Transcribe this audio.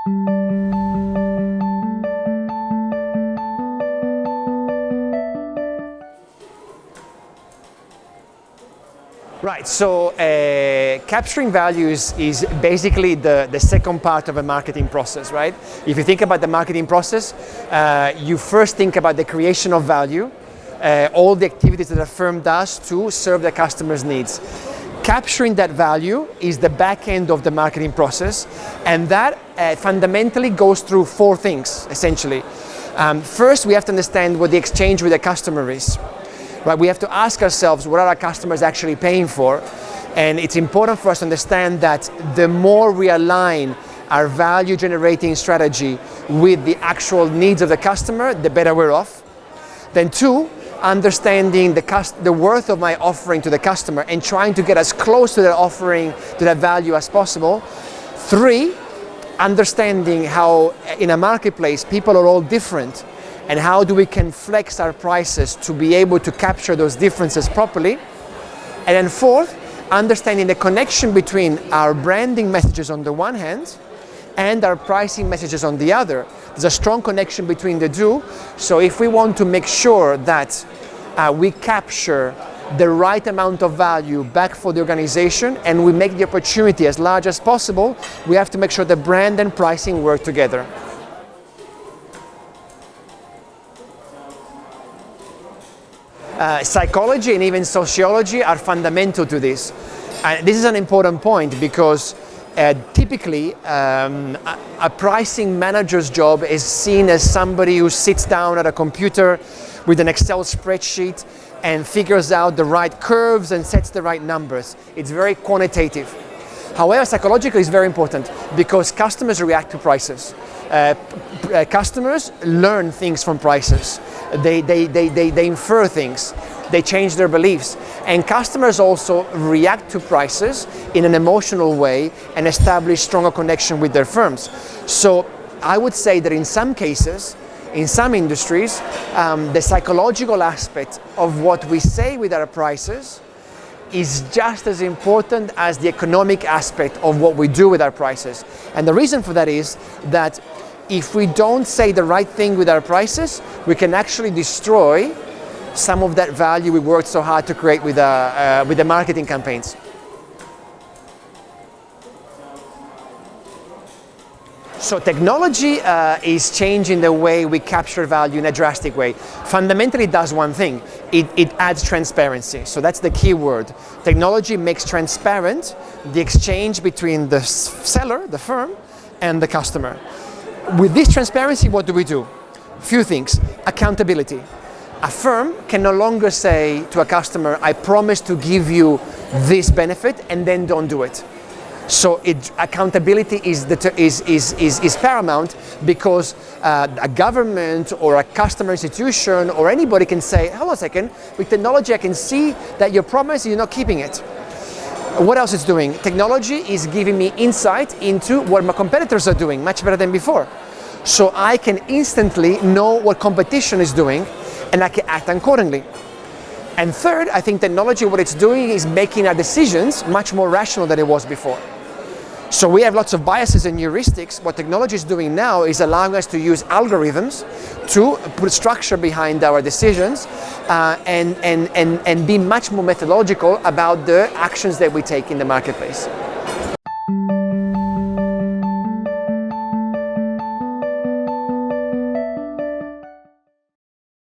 Right, so capturing values is basically the second part of a marketing process, right? If you think about the marketing process, you first think about the creation of value, all the activities that a firm does to serve the customer's needs. Capturing that value is the back end of the marketing process, and that fundamentally goes through four things, essentially. First, we have to understand what the exchange with the customer is. Right, we have to ask ourselves, what are our customers actually paying for? And it's important for us to understand that the more we align our value generating strategy with the actual needs of the customer, the better we're off. Then two, understanding the worth of my offering to the customer and trying to get as close to that offering, to that value as possible. Three, understanding how in a marketplace people are all different, and how do we can flex our prices to be able to capture those differences properly. And then fourth, understanding the connection between our branding messages on the one hand and our pricing messages on the other. There's a strong connection between the two. So if we want to make sure that we capture the right amount of value back for the organization and we make the opportunity as large as possible, we have to make sure the brand and pricing work together. Psychology and even sociology are fundamental to this. And this is an important point because typically a pricing manager's job is seen as somebody who sits down at a computer with an Excel spreadsheet and figures out the right curves and sets the right numbers. It's very quantitative. However, psychologically it's very important because customers react to prices. Customers learn things from prices. They infer things. They change their beliefs. And customers also react to prices in an emotional way and establish stronger connection with their firms. So I would say that in some cases, in some industries, the psychological aspect of what we say with our prices is just as important as the economic aspect of what we do with our prices. And the reason for that is that if we don't say the right thing with our prices, we can actually destroy some of that value we worked so hard to create with the marketing campaigns. So technology is changing the way we capture value in a drastic way. Fundamentally, it does one thing. It adds transparency. So that's the key word. Technology makes transparent the exchange between the seller, the firm, and the customer. With this transparency, what do? Few things. Accountability. A firm can no longer say to a customer, I promise to give you this benefit, and then don't do it. So accountability is paramount because a government or a customer institution or anybody can say, hold on a second, with technology I can see that your promise, you're not keeping it. What else is doing? Technology is giving me insight into what my competitors are doing much better than before. So I can instantly know what competition is doing and I can act accordingly. And third, I think technology, what it's doing is making our decisions much more rational than it was before. So we have lots of biases and heuristics. What technology is doing now is allowing us to use algorithms to put structure behind our decisions and be much more methodological about the actions that we take in the marketplace.